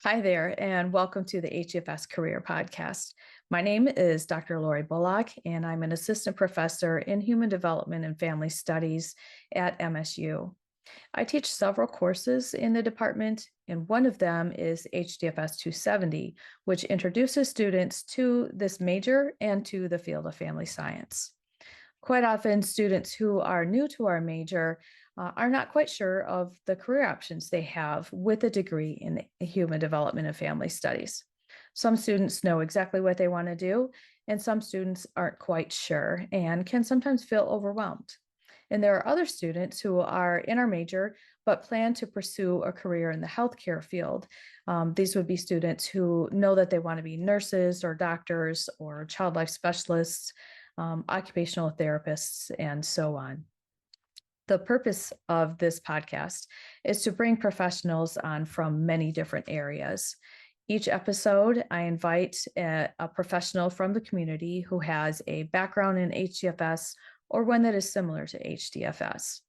Hi there, and welcome to the HDFS Career Podcast. My name is Dr. Lori Bullock, and I'm an assistant professor in human development and family studies at MSU. I teach several courses in the department, and one of them is HDFS 270, which introduces students to this major and to the field of family science. Quite often, students who are new to our major are not quite sure of the career options they have with a degree in human development and family studies. Some students know exactly what they want to do, and some students aren't quite sure and can sometimes feel overwhelmed. And there are other students who are in our major but plan to pursue a career in the healthcare field. These would be students who know that they want to be nurses or doctors or child life specialists, occupational therapists, and so on. The purpose of this podcast is to bring professionals on from many different areas. Each episode, I invite a professional from the community who has a background in HDFS or one that is similar to HDFS.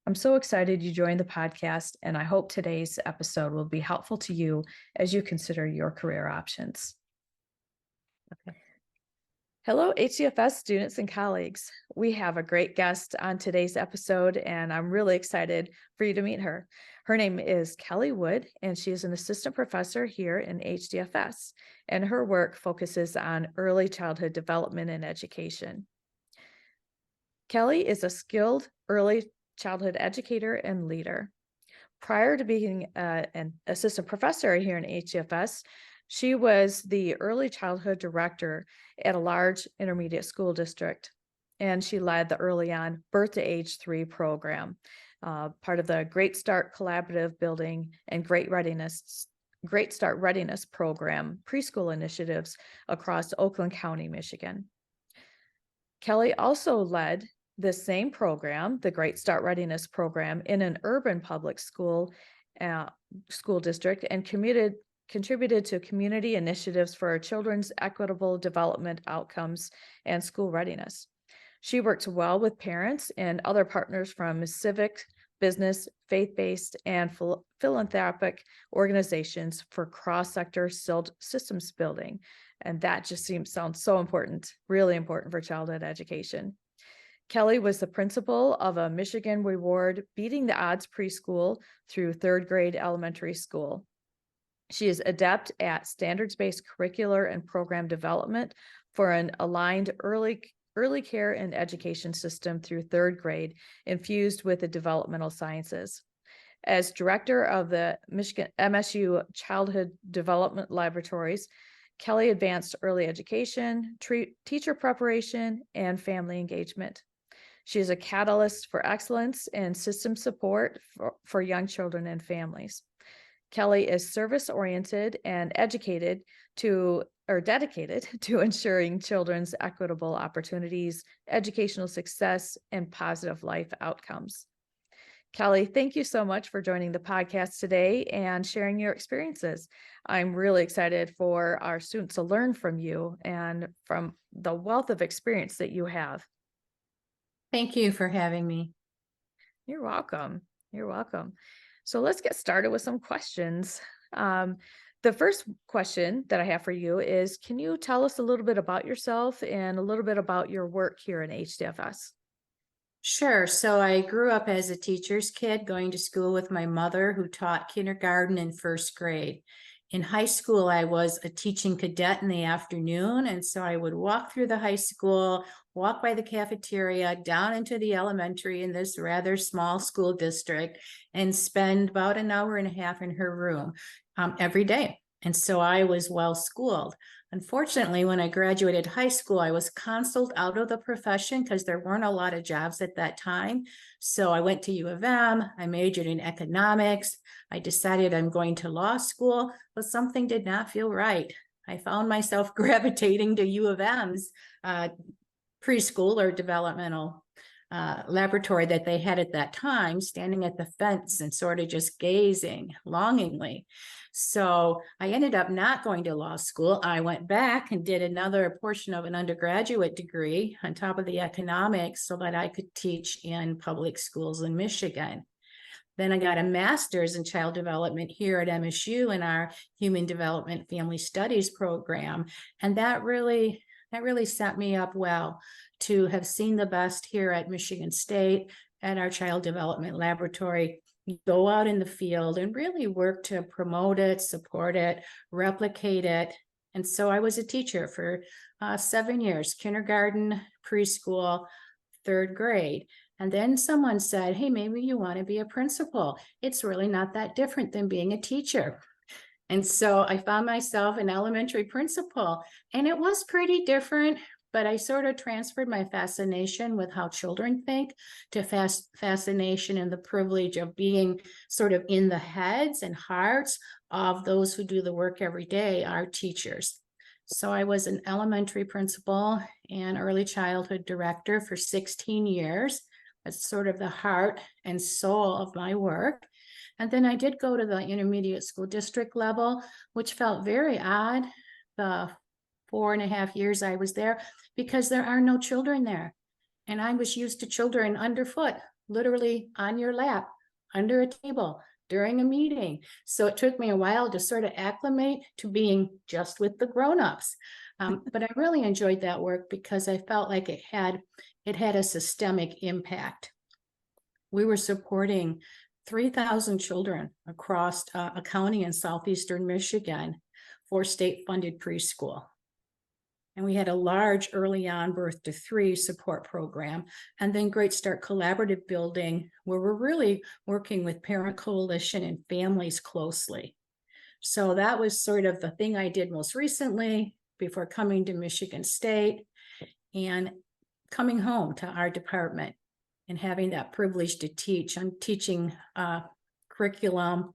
I'm so excited you joined the podcast, and I hope today's episode will be helpful to you as you consider your career options. Okay. Hello, HDFS students and colleagues. We have a great guest on today's episode, and I'm really excited for you to meet her. Her name is Kellye Wood, and she is an assistant professor here in HDFS, and her work focuses on early childhood development and education. Kellye is a skilled early childhood educator and leader. Prior to being an assistant professor here in HDFS, she was the early childhood director at a large intermediate school district, and she led the early on birth to age 3 program, part of the Great Start Collaborative Building and Great Start Readiness Program preschool initiatives across Oakland County, Michigan. Kellye also led the same program, the Great Start Readiness Program, in an urban public school district and contributed to community initiatives for our children's equitable development outcomes and school readiness. She works well with parents and other partners from civic, business, faith-based, and philanthropic organizations for cross-sector systems building. And that just sounds so important, really important for childhood education. Kellye was the principal of a Michigan Reward Beating the Odds preschool through 3rd grade elementary school. She is adept at standards-based curricular and program development for an aligned early care and education system through 3rd grade, infused with the developmental sciences. As director of the Michigan MSU Childhood Development Laboratories, Kellye advanced early education, teacher preparation, and family engagement. She is a catalyst for excellence and system support for young children and families. Kellye is service-oriented and dedicated to ensuring children's equitable opportunities, educational success, and positive life outcomes. Kellye, thank you so much for joining the podcast today and sharing your experiences. I'm really excited for our students to learn from you and from the wealth of experience that you have. Thank you for having me. You're welcome. You're welcome. So let's get started with some questions. The first question that I have for you is, can you tell us a little bit about yourself and a little bit about your work here in HDFS? Sure. So I grew up as a teacher's kid, going to school with my mother, who taught kindergarten and 1st grade. In high school, I was a teaching cadet in the afternoon, and so I would walk through the high school, walk by the cafeteria, down into the elementary in this rather small school district, and spend about an hour and a half in her room every day. And so I was well schooled. Unfortunately, when I graduated high school, I was counseled out of the profession because there weren't a lot of jobs at that time. So I went to U of M, I majored in economics. I decided I'm going to law school, but something did not feel right. I found myself gravitating to U of M's preschool or developmental laboratory that they had at that time, standing at the fence and sort of just gazing longingly. So I ended up not going to law school. I went back and did another portion of an undergraduate degree on top of the economics so that I could teach in public schools in Michigan. Then I got a master's in child development here at MSU in our Human Development Family Studies program. And that really set me up well to have seen the best here at Michigan State at our child development laboratory, go out in the field and really work to promote it, support it, replicate it. And so I was a teacher for 7 years, kindergarten, preschool, 3rd grade. And then someone said, hey, maybe you want to be a principal. It's really not that different than being a teacher. And so I found myself an elementary principal, and it was pretty different, but I sort of transferred my fascination with how children think to fascination and the privilege of being sort of in the heads and hearts of those who do the work every day, our teachers. So I was an elementary principal and early childhood director for 16 years. That's sort of the heart and soul of my work. And then I did go to the intermediate school district level, which felt very odd the 4.5 years I was there, because there are no children there. And I was used to children underfoot, literally on your lap, under a table, during a meeting. So it took me a while to sort of acclimate to being just with the grown-ups. But I really enjoyed that work because I felt like it had a systemic impact. We were supporting 3,000 children across a county in southeastern Michigan for state-funded preschool. And we had a large early on birth to 3 support program, and then Great Start Collaborative building, where we're really working with Parent Coalition and families closely. So that was sort of the thing I did most recently before coming to Michigan State and coming home to our department and having that privilege to teach. I'm teaching curriculum,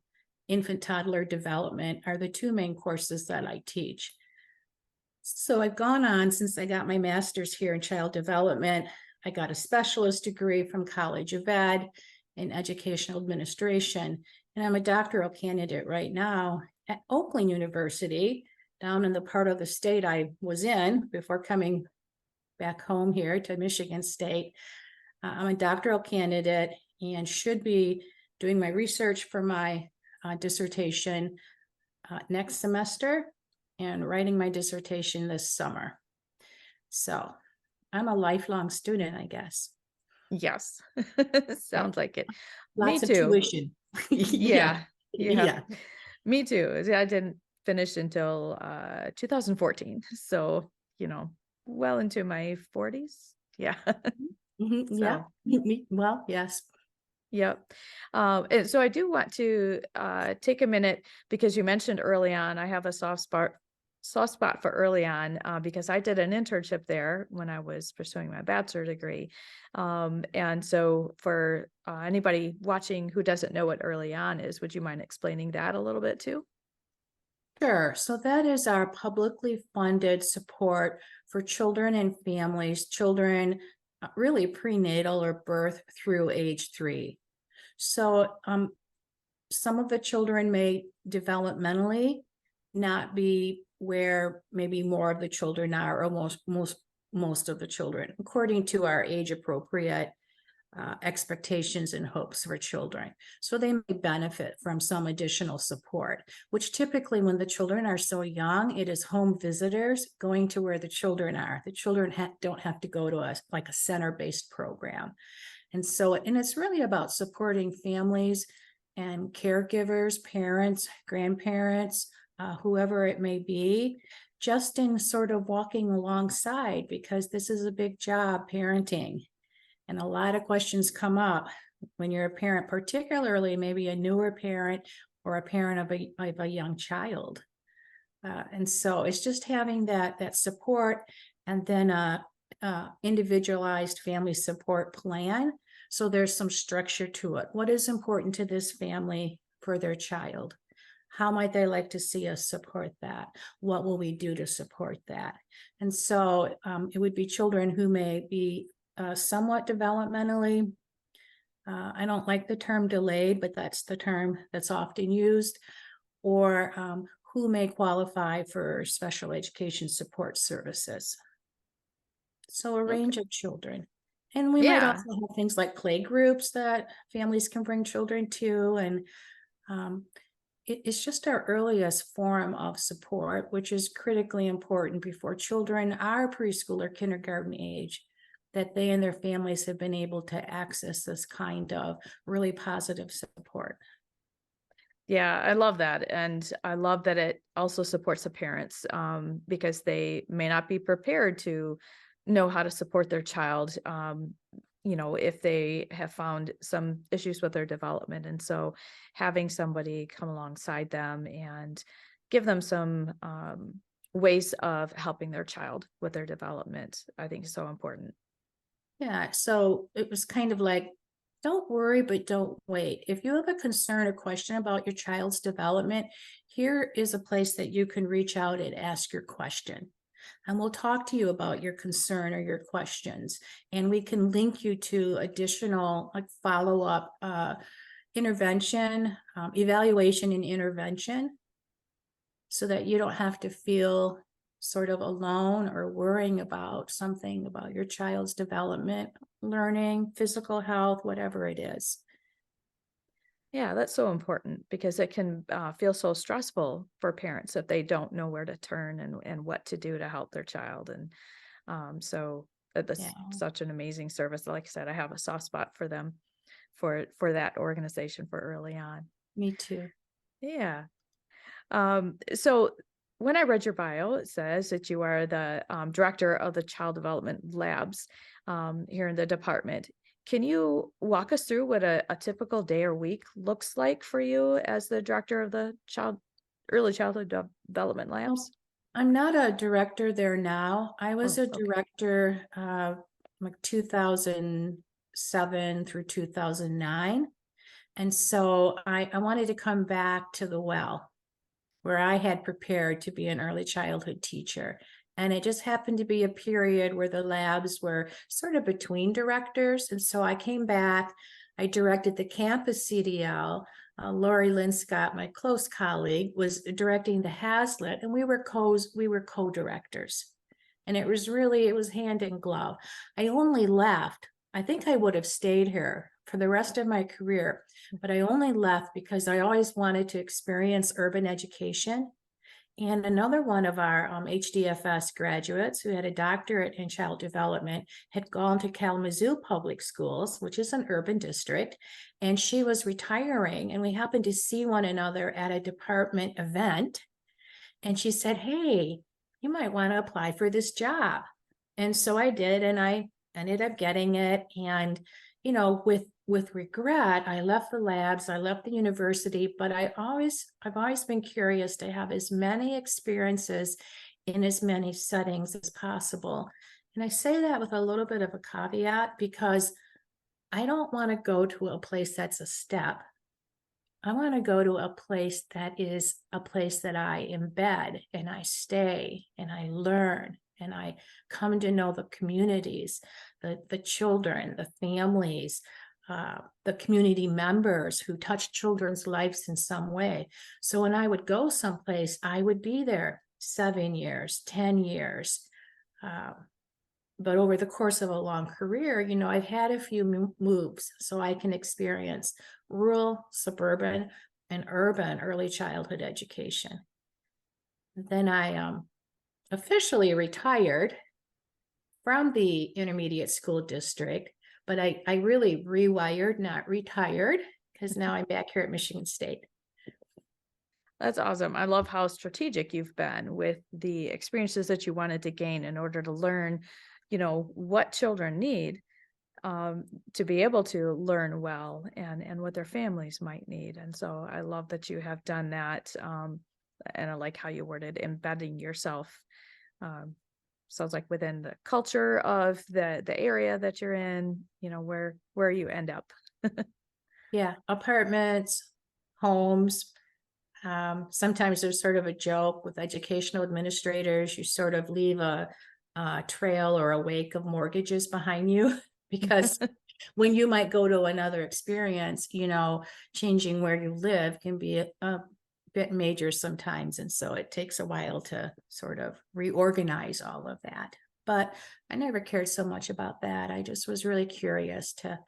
infant toddler development are the 2 main courses that I teach. So I've gone on since I got my master's here in child development. I got a specialist degree from College of Ed in educational administration, and I'm a doctoral candidate right now at Oakland University, down in the part of the state I was in before coming back home here to Michigan State. I'm a doctoral candidate and should be doing my research for my dissertation next semester and writing my dissertation this summer. So I'm a lifelong student, I guess. Yes, sounds like it. Lots Me of too. tuition. Yeah. Yeah. Me too. I didn't finish until 2014. So, well into my 40s. Yeah. Yeah. Well, yes. Yep. And so I do want to take a minute because you mentioned early on, I have a soft spot for early on because I did an internship there when I was pursuing my bachelor degree. And so for anybody watching who doesn't know what early on is, would you mind explaining that a little bit too? Sure. So that is our publicly funded support for children and families, children really prenatal or birth through age 3. So some of the children may developmentally not be where maybe more of the children are, or most of the children, according to our age appropriate expectations and hopes for children. So they may benefit from some additional support, which typically when the children are so young, it is home visitors going to where the children are. The children don't have to go to a center-based program. And so, and it's really about supporting families and caregivers, parents, grandparents, whoever it may be, just in sort of walking alongside, because this is a big job, parenting. And a lot of questions come up when you're a parent, particularly maybe a newer parent or a parent of a young child. And so it's just having that support, and then a individualized family support plan. So there's some structure to it. What is important to this family for their child? How might they like to see us support that? What will we do to support that? And so it would be children who may be somewhat developmentally, I don't like the term delayed, but that's the term that's often used, or who may qualify for special education support services. So a range of children And we might Yeah. also have things like play groups that families can bring children to. And um, it's just our earliest form of support, which is critically important before children are preschool or kindergarten age, that they and their families have been able to access this kind of really positive support. Yeah, I love that. And I love that it also supports the parents, because they may not be prepared to know how to support their child, if they have found some issues with their development. And so having somebody come alongside them and give them some ways of helping their child with their development, I think is so important. Yeah, so it was kind of like, don't worry, but don't wait. If you have a concern or question about your child's development, here is a place that you can reach out and ask your question. And we'll talk to you about your concern or your questions. And we can link you to additional like follow-up intervention, evaluation and intervention, so that you don't have to feel sort of alone or worrying about something about your child's development, learning, physical health, whatever it is. Yeah, that's so important because it can feel so stressful for parents if they don't know where to turn and what to do to help their child. And so Yeah, that's such an amazing service. Like I said, I have a soft spot for them, for that organization for early on. me too. Yeah. So when I read your bio, it says that you are the director of the child development labs here in the department. Can you walk us through what a typical day or week looks like for you as the director of the early childhood development Well, labs? I'm not a director there now. I was Oh, a okay. director like 2007 through 2009. And so I wanted to come back to the well where I had prepared to be an early childhood teacher. And it just happened to be a period where the labs were sort of between directors. And so I came back, I directed the campus CDL. Lori Lynn Scott, my close colleague, was directing the Hazlitt, and we were co-directors. And it was hand in glove. I only left. I think I would have stayed here for the rest of my career, but I only left because I always wanted to experience urban education. And another one of our HDFS graduates who had a doctorate in child development had gone to Kalamazoo Public Schools, which is an urban district, and she was retiring. And we happened to see one another at a department event. And she said, "Hey, you might want to apply for this job." And so I did, and I ended up getting it. And, with regret, I left the labs, I left the university, but I've always been curious to have as many experiences in as many settings as possible. And I say that with a little bit of a caveat because I don't want to go to a place that's a step. I want to go to a place that is a place that I embed and I stay and I learn and I come to know the communities, the children, the families, the community members who touch children's lives in some way. So when I would go someplace, I would be there 7 years, 10 years. Uh, but over the course of a long career, I've had a few moves so I can experience rural, suburban, and urban early childhood education. Then I officially retired from the intermediate school district, but I really rewired, not retired, because now I'm back here at Michigan State. That's awesome. I love how strategic you've been with the experiences that you wanted to gain in order to learn, what children need to be able to learn well and what their families might need. And so I love that you have done that. And I like how you worded embedding yourself. Um, Sounds like within the culture of the area that you're in, where you end up. Yeah, apartments, homes. Sometimes there's sort of a joke with educational administrators. You sort of leave a trail or a wake of mortgages behind you because when you might go to another experience, changing where you live can be a bit major sometimes. And so it takes a while to sort of reorganize all of that. but I never cared so much about that. I just was really curious to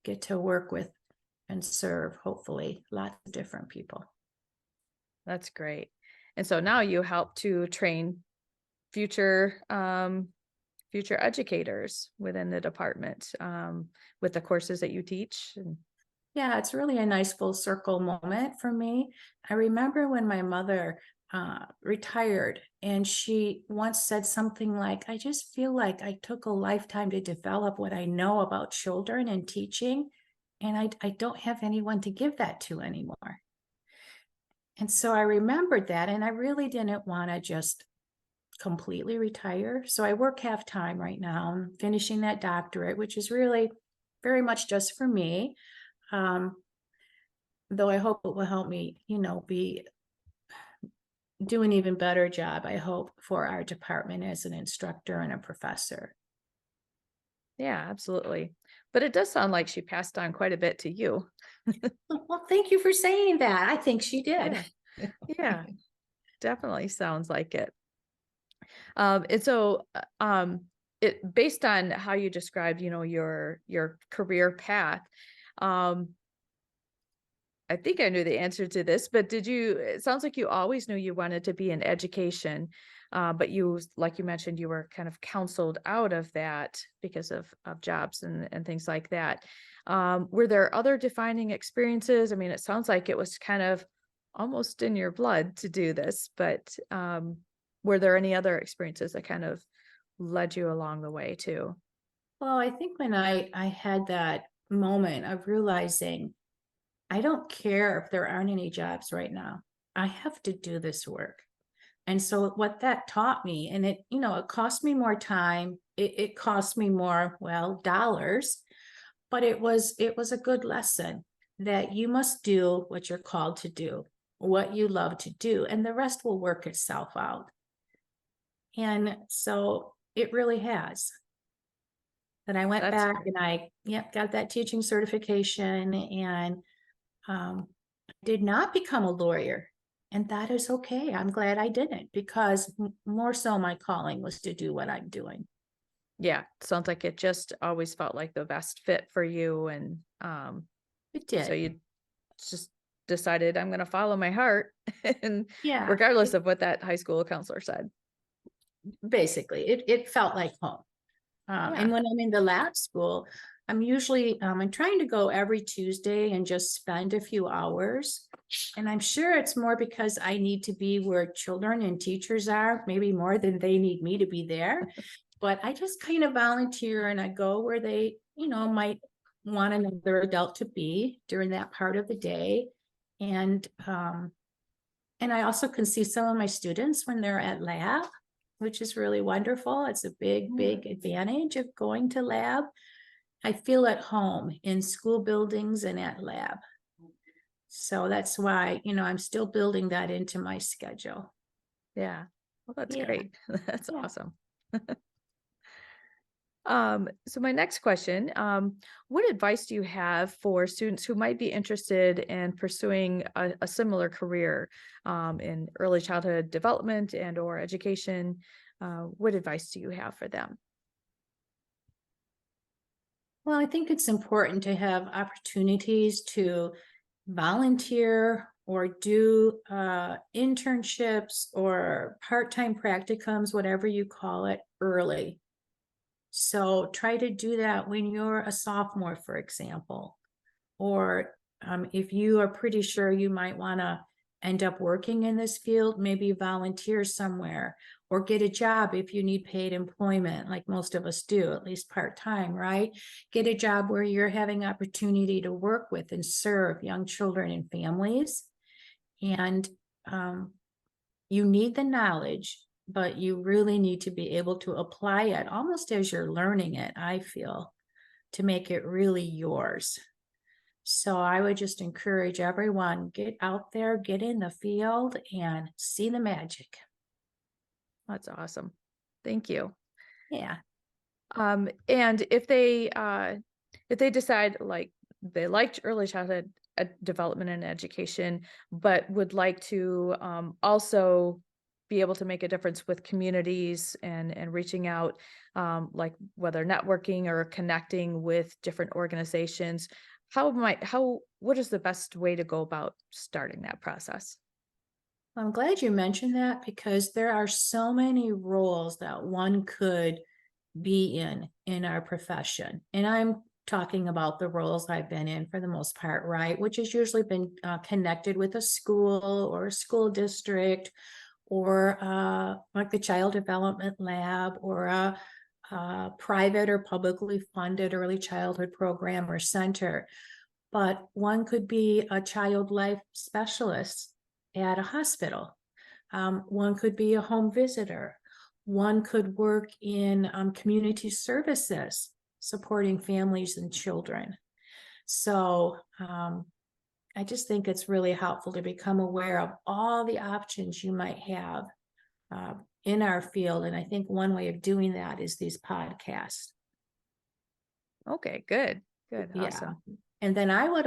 get to work with and serve, hopefully, lots of different people. That's great. And so now you help to train future future educators within the department with the courses that you teach. And Yeah, it's really a nice full circle moment for me. I remember when my mother retired, and she once said something like, I just feel like I took a lifetime to develop what I know about children and teaching, and I don't have anyone to give that to anymore. And so I remembered that, and I really didn't want to just completely retire. So I work half time right now. I'm finishing that doctorate, which is really very much just for me. Um, though I hope it will help me, be do an even better job, I hope, for our department as an instructor and a professor. yeah, absolutely. But it does sound like she passed on quite a bit to you. Well, thank you for saying that. I think she did. Yeah, yeah, definitely sounds like it. And so, it based on how you described, your career path, um, I think I knew the answer to this, but it sounds like you always knew you wanted to be in education, but like you mentioned, you were kind of counseled out of that because of jobs and things like that. Were there other defining experiences? I mean, it sounds like it was kind of almost in your blood to do this, but were there any other experiences that kind of led you along the way too? Well, I think when I had that moment of realizing I don't care if there aren't any jobs right now. I have to do this work. And so what that taught me, and it cost me more time, it cost me more, well, dollars, but it was a good lesson that you must do what you're called to do, what you love to do, and the rest will work itself out. And so it really has. Then I went That's back great. and got that teaching certification, and did not become a lawyer. And that is okay. I'm glad I didn't, because more so my calling was to do what I'm doing. Yeah, sounds like it just always felt like the best fit for you, and It so did. you just decided I'm going to follow my heart, and Yeah, regardless of what that high school counselor said. basically, it felt like home. And Yeah. when I'm in the lab school, I'm trying to go every Tuesday and just spend a few hours. And I'm sure it's more because I need to be where children and teachers are, maybe more than they need me to be there. But I just kind of volunteer and I go where they, might want another adult to be during that part of the day. And and I also can see some of my students when they're at lab, which is really wonderful. It's a big, big advantage of going to lab. I feel at home in school buildings and at lab. So that's why, I'm still building that into my schedule. Yeah. Well, that's Yeah, great. That's yeah. awesome. So my next question, what advice do you have for students who might be interested in pursuing a similar career in early childhood development and or education? What advice do you have for them? Well, I think it's important to have opportunities to volunteer or do internships or part-time practicums, whatever you call it, early. So try to do that when you're a sophomore, for example, or if you are pretty sure you might want to end up working in this field, maybe volunteer somewhere or get a job if you need paid employment, like most of us do, at least part-time, right? Get a job where you're having opportunity to work with and serve young children and families. And you need the knowledge, but you really need to be able to apply it almost as you're learning it, I feel, to make it really yours. So I would just encourage everyone, get out there, get in the field and see the magic. That's awesome. Thank you. Yeah. And if they decide like they liked early childhood development and education, but would like to also be able to make a difference with communities and reaching out, like whether networking or connecting with different organizations, what is the best way to go about starting that process? I'm glad you mentioned that because there are so many roles that one could be in our profession. And I'm talking about the roles I've been in for the most part, right? Which has usually been connected with a school or a school district or like the child development lab or a private or publicly funded early childhood program or center. But one could be a child life specialist at a hospital. One could be a home visitor. One could work in community services, supporting families and children. So I just think it's really helpful to become aware of all the options you might have in our field. And I think one way of doing that is these podcasts. Okay, good. Good. Yeah. Awesome. And then I would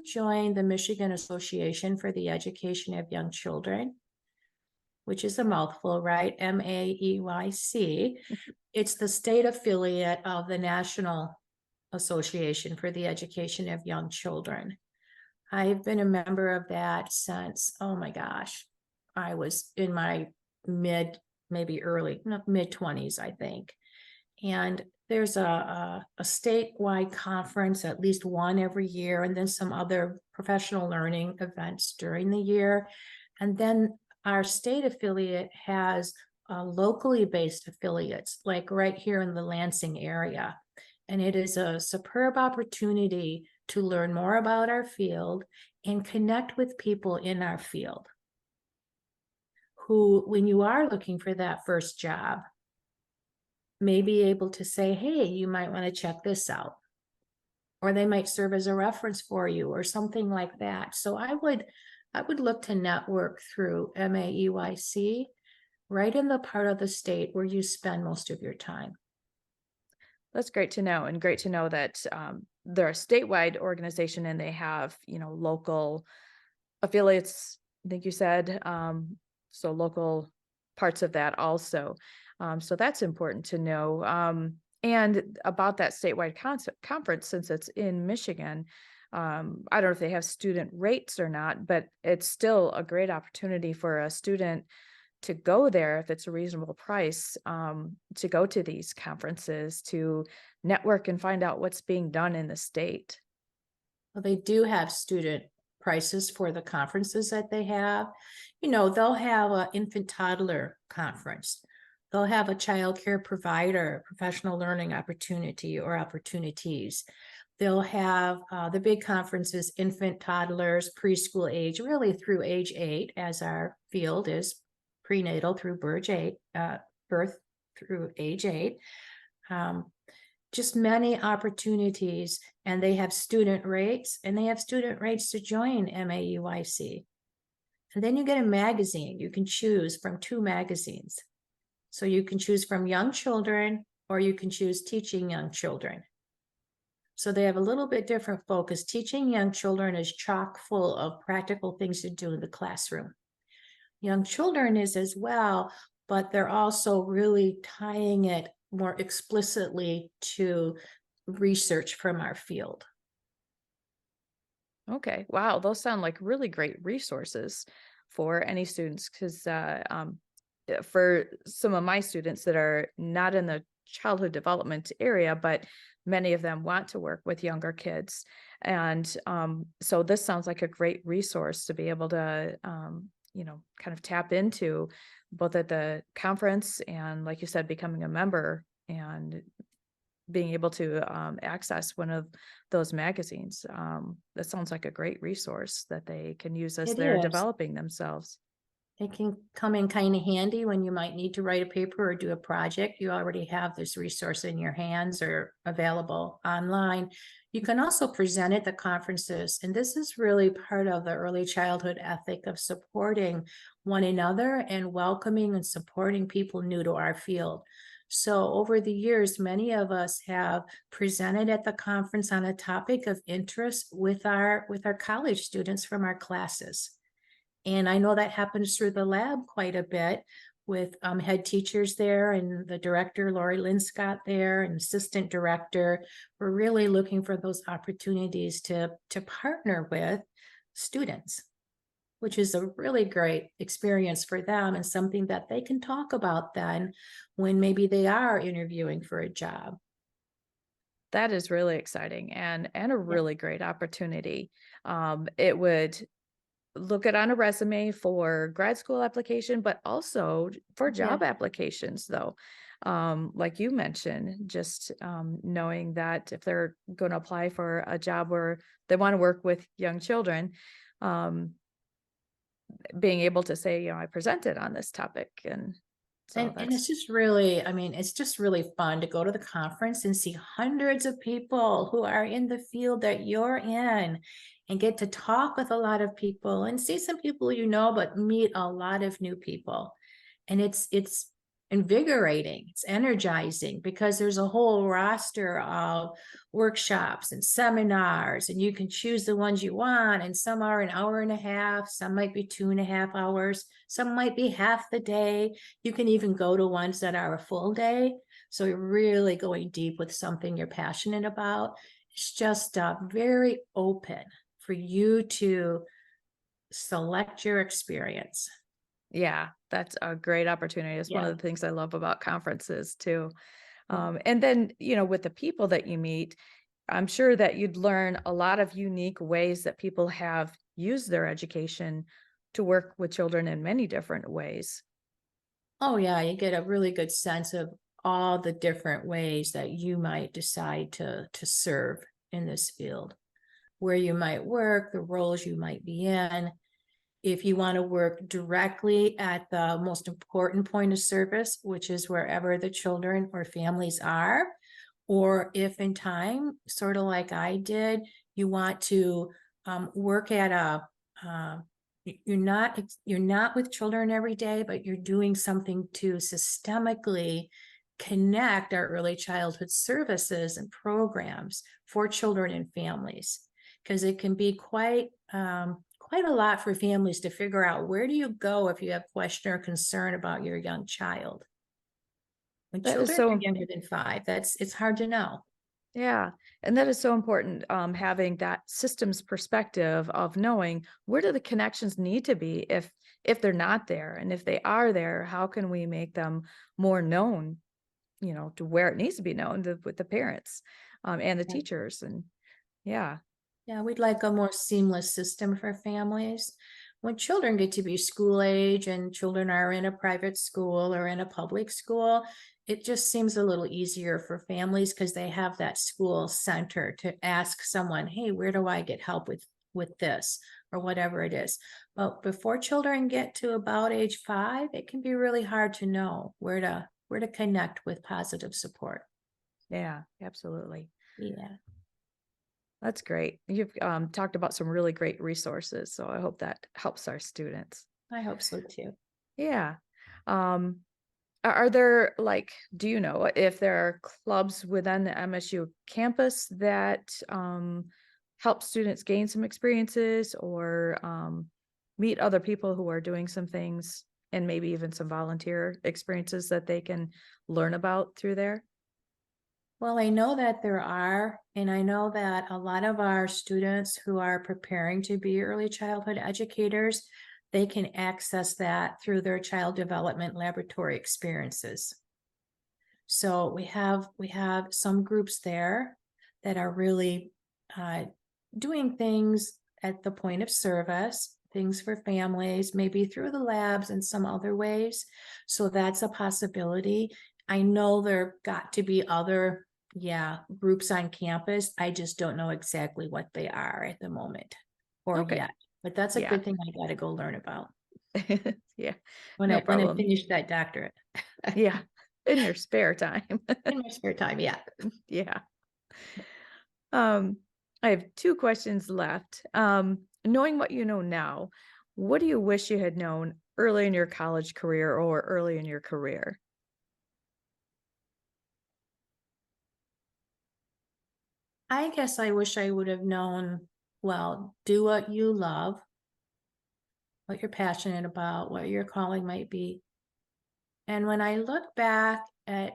join the Michigan Association for the Education of Young Children, which is a mouthful, right? MAEYC. It's the state affiliate of the National Association for the Education of Young Children. I've been a member of that since, oh my gosh, I was in my mid 20s, I think. And there's a statewide conference, at least one every year, and then some other professional learning events during the year. And then our state affiliate has locally based affiliates, like right here in the Lansing area. And it is a superb opportunity to learn more about our field and connect with people in our field who, when you are looking for that first job, may be able to say, hey, you might want to check this out. Or they might serve as a reference for you or something like that. So I would look to network through MAEYC right in the part of the state where you spend most of your time. That's great to know, and great to know that they're a statewide organization and they have, local affiliates, I think you said, so local parts of that also. So that's important to know. And about that statewide conference, since it's in Michigan, I don't know if they have student rates or not, but it's still a great opportunity for a student to go there if it's a reasonable price, to go to these conferences, to network and find out what's being done in the state. Well, they do have student prices for the conferences that they have. They'll have an infant toddler conference. They'll have a child care provider, professional learning opportunity or opportunities. They'll have the big conferences, infant, toddlers, preschool age, really through age 8, as our field is prenatal through birth through age 8. Just many opportunities, and they have student rates, to join MAEYC. And then you get a magazine. You can choose from 2 magazines. So you can choose from young children, or you can choose teaching young children. So they have a little bit different focus. Teaching young children is chock full of practical things to do in the classroom. Young children is as well, but they're also really tying it more explicitly to research from our field. Okay. Wow. Those sound like really great resources for any students, because for some of my students that are not in the childhood development area, but many of them want to work with younger kids. And so this sounds like a great resource to be able to, kind of tap into, both at the conference and, like you said, becoming a member and being able to access one of those magazines. That sounds like a great resource that they can use as It they're is. developing themselves. It can come in kind of handy when you might need to write a paper or do a project. You already have this resource in your hands or available online. You can also present at the conferences, and this is really part of the early childhood ethic of supporting one another and welcoming and supporting people new to our field. So over the years, many of us have presented at the conference on a topic of interest with our college students from our classes. And I know that happens through the lab quite a bit with head teachers there and the director, Lori Linscott there, and assistant director. We're really looking for those opportunities to partner with students, which is a really great experience for them and something that they can talk about then when maybe they are interviewing for a job. That is really exciting and a Yeah, really great opportunity. It would look it on a resume for grad school application, but also for yeah. job applications, though. Like you mentioned, just knowing that if they're going to apply for a job where they want to work with young children, um, being able to say, I presented on this topic. And so And it's that's, just really, I mean, it's just really fun to go to the conference and see hundreds of people who are in the field that you're in and get to talk with a lot of people and see some people you know, but meet a lot of new people. And it's invigorating, it's energizing because there's a whole roster of workshops and seminars, and you can choose the ones you want. And some are an hour and a half, some might be 2.5 hours, some might be half the day. You can even go to ones that are a full day. So you're really going deep with something you're passionate about. It's just very open for you to select your experience. yeah, that's a great opportunity. It's one Yeah. of the things I love about conferences too. Yeah. And then, with the people that you meet, I'm sure that you'd learn a lot of unique ways that people have used their education to work with children in many different ways. Oh, yeah, you get a really good sense of all the different ways that you might decide to serve in this field, where you might work, the roles you might be in. If you want to work directly at the most important point of service, which is wherever the children or families are, or if in time, sort of like I did, you want to work at uh, you're not with children every day, but you're doing something to systemically connect our early childhood services and programs for children and families, because it can be quite a lot for families to figure out where do you go if you have question or concern about your young child. When That is children are so, younger than 5, it's hard to know. yeah. And that is so important, having that systems perspective of knowing where do the connections need to be if they're not there. And if they are there, how can we make them more known, to where it needs to be known with the parents and the Yeah. teachers. And yeah. Yeah, we'd like a more seamless system for families. When children get to be school age and children are in a private school or in a public school, it just seems a little easier for families because they have that school center to ask someone, hey, where do I get help with this or whatever it is. But before children get to about age 5, it can be really hard to know where to connect with positive support. Yeah, absolutely. Yeah, That's great. You've talked about some really great resources, so I hope that helps our students. I hope so too. Yeah. Um, are there, like, do you know if there are clubs within the MSU campus that help students gain some experiences or meet other people who are doing some things and maybe even some volunteer experiences that they can learn about through there? Well, I know that there are, and I know that a lot of our students who are preparing to be early childhood educators, they can access that through their child development laboratory experiences. So we have some groups there that are really uh, doing things at the point of service, things for families, maybe through the labs and some other ways. So that's a possibility. I know there got to be other, yeah, groups on campus. I just don't know exactly what they are at the moment or Okay. yet. But that's a Yeah. good thing I got to go learn about Yeah. when No I problem. finish that doctorate Yeah. In your spare time. in my spare time. Yeah. Yeah. Um, I have two questions left. Knowing what you know now, what do you wish you had known early in your college career or early in your career? I guess I wish I would have known, well, do what you love, what you're passionate about, what your calling might be. And when I look back at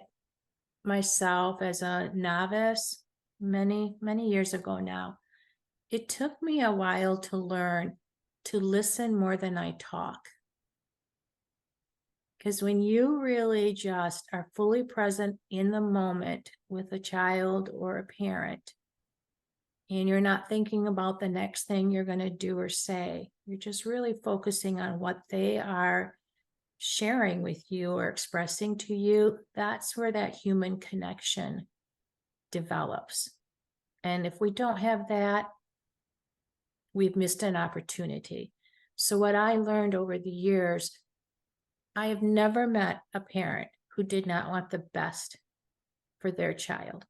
myself as a novice many, many years ago now, it took me a while to learn to listen more than I talk. Because when you really just are fully present in the moment with a child or a parent, and you're not thinking about the next thing you're going to do or say, you're just really focusing on what they are sharing with you or expressing to you, that's where that human connection develops. And if we don't have that, we've missed an opportunity. So what I learned over the years, I have never met a parent who did not want the best for their child.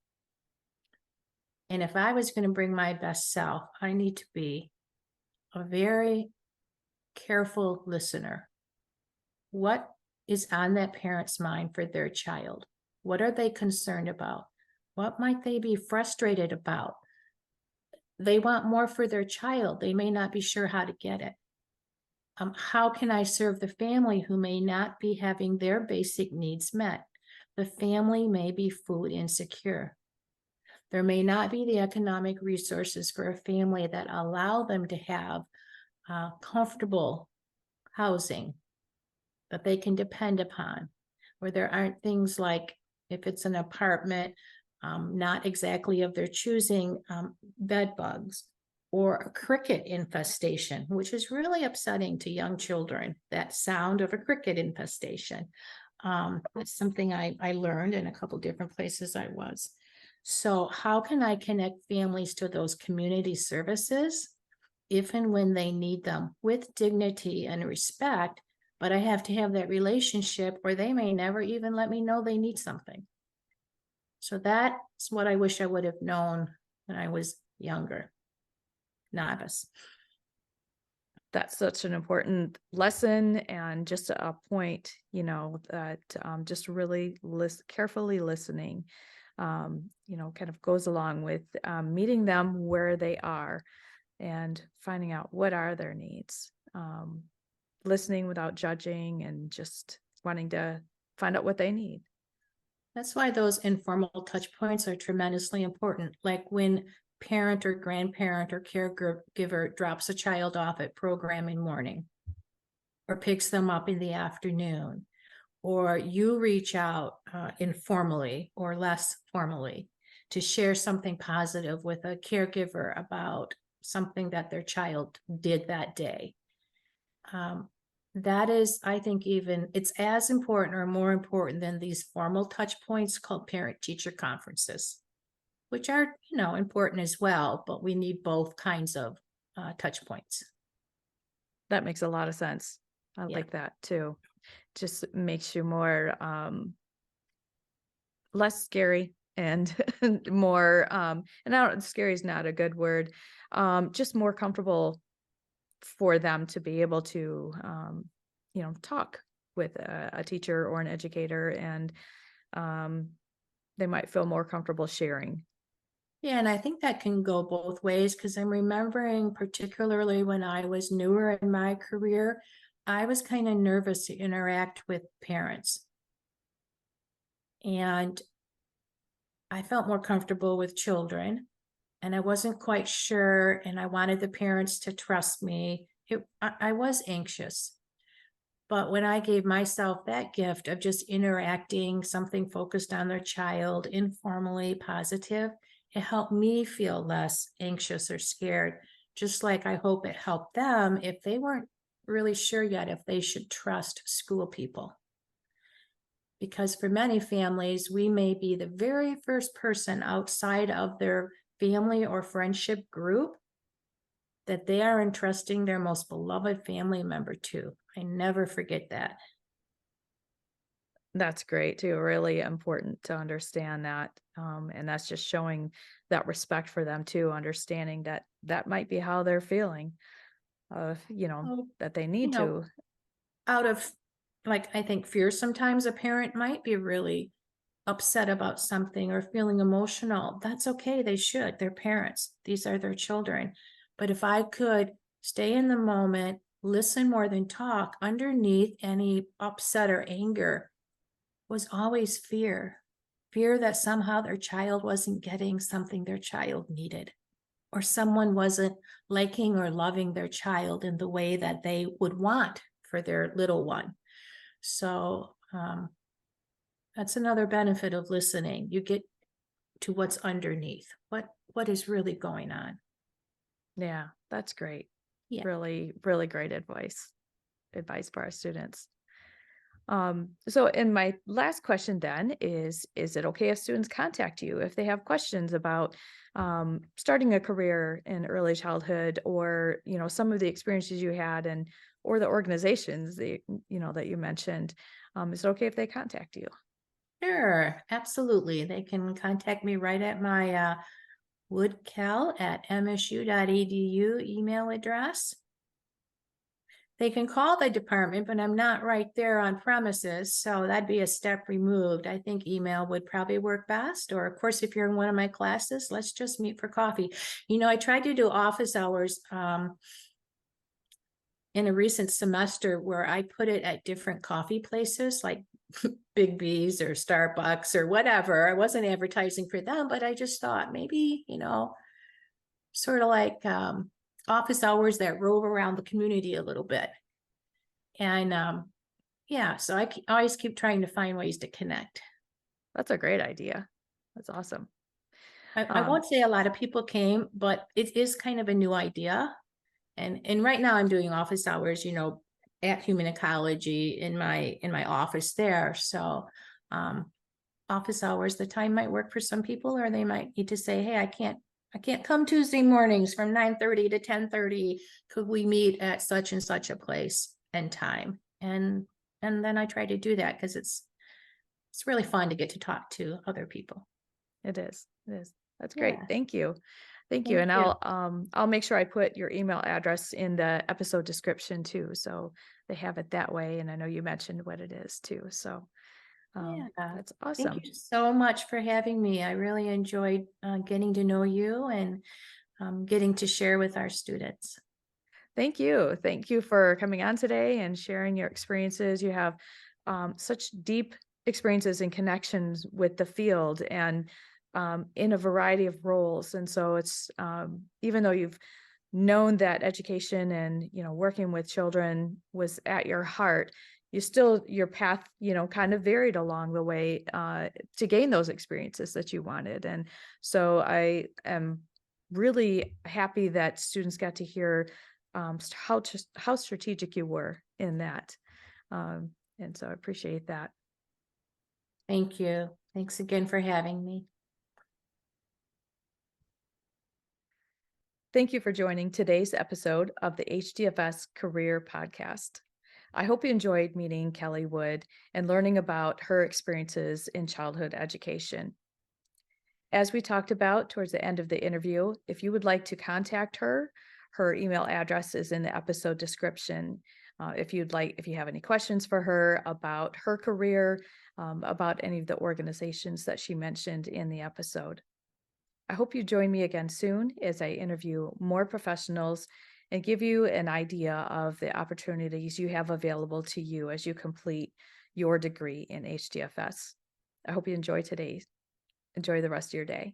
And if I was going to bring my best self, I need to be a very careful listener. What is on that parent's mind for their child? What are they concerned about? What might they be frustrated about? They want more for their child. They may not be sure how to get it. How can I serve the family who may not be having their basic needs met? The family may be food insecure. There may not be the economic resources for a family that allow them to have comfortable housing that they can depend upon, where there aren't things like, if it's an apartment, not exactly of their choosing, bed bugs or a cricket infestation, which is really upsetting to young children, that sound of a cricket infestation. It's something I learned in a couple different places I was. So how can I connect families to those community services if and when they need them with dignity and respect? But I have to have that relationship, or they may never even let me know they need something. So that's what I wish I would have known when I was younger, novice. That's such an important lesson, and just a point, that just really carefully listening, kind of goes along with meeting them where they are and finding out what are their needs. Listening without judging and just wanting to find out what they need. That's why those informal touch points are tremendously important. Like when parent or grandparent or caregiver drops a child off at programming morning, or picks them up in the afternoon, or you reach out informally or less formally to share something positive with a caregiver about something that their child did that day. That is, I think, it's as important or more important than these formal touch points called parent-teacher conferences, which are, important as well, but we need both kinds of touch points. That makes a lot of sense. I like that too. Just makes you more, less scary and more, and scary is not a good word, just more comfortable for them to be able to, talk with a teacher or an educator, and they might feel more comfortable sharing. Yeah, and I think that can go both ways, because I'm remembering particularly when I was newer in my career, I was kind of nervous to interact with parents. And I felt more comfortable with children, and I wasn't quite sure, and I wanted the parents to trust me. I was anxious. But when I gave myself that gift of just interacting, something focused on their child, informally positive, it helped me feel less anxious or scared, just like I hope it helped them if they weren't really sure yet if they should trust school people. Because for many families, we may be the very first person outside of their family or friendship group that they are entrusting their most beloved family member to. I never forget that. That's great too. Really important to understand that. And that's just showing that respect for them too, understanding that that might be how they're feeling, that they need to. Out of, like, I think fear, sometimes a parent might be really upset about something or feeling emotional. That's okay. They should. They're parents. These are their children. But if I could stay in the moment listen more than talk, underneath any upset or anger was always fear. Fear that somehow their child wasn't getting something their child needed, or someone wasn't liking or loving their child in the way that they would want for their little one. So that's another benefit of listening. You get to what's underneath. What is really going on? Yeah, that's great. Yeah. Really, really great advice for our students. So in my last question then is it okay if students contact you if they have questions about starting a career in early childhood, or, some of the experiences you had, and or the organizations that, that you mentioned? Is it okay if they contact you? Sure, absolutely. They can contact me right at my woodkel@msu.edu email address. They can call the department, but I'm not right there on premises, so that'd be a step removed. I think email would probably work best. Or, of course, if you're in one of my classes, let's just meet for coffee. I tried to do office hours in a recent semester where I put it at different coffee places like Big B's or Starbucks or whatever. I wasn't advertising for them, but I just thought maybe, sort of like office hours that rove around the community a little bit. And yeah, so I always keep trying to find ways to connect. That's a great idea. That's awesome. I won't say a lot of people came, but it is kind of a new idea. And right now I'm doing office hours, at human ecology in my office there. So office hours, the time might work for some people, or they might need to say, hey, I can't come Tuesday mornings from 9:30 to 10:30. Could we meet at such and such a place and time? And then I try to do that because it's really fun to get to talk to other people. It is. It is. That's great. Yeah, Thank you. Thank you. thank And you. I'll make sure I put your email address in the episode description too, so they have it that way. And I know you mentioned what it is too. So Yeah, that's thank awesome. you so much for having me. I really enjoyed getting to know you and getting to share with our students. Thank you. Thank you for coming on today and sharing your experiences. You have such deep experiences and connections with the field, and in a variety of roles. And so it's even though you've known that education and, working with children was at your heart, your path, kind of varied along the way to gain those experiences that you wanted. And so I am really happy that students got to hear how strategic you were in that. And so I appreciate that. Thank you. Thanks again for having me. Thank you for joining today's episode of the HDFS Career Podcast. I hope you enjoyed meeting Kellye Wood and learning about her experiences in childhood education. As we talked about towards the end of the interview, if you would like to contact her, her email address is in the episode description. If you have any questions for her about her career, about any of the organizations that she mentioned in the episode. I hope you join me again soon as I interview more professionals and give you an idea of the opportunities you have available to you as you complete your degree in HDFS. I hope you enjoy the rest of your day.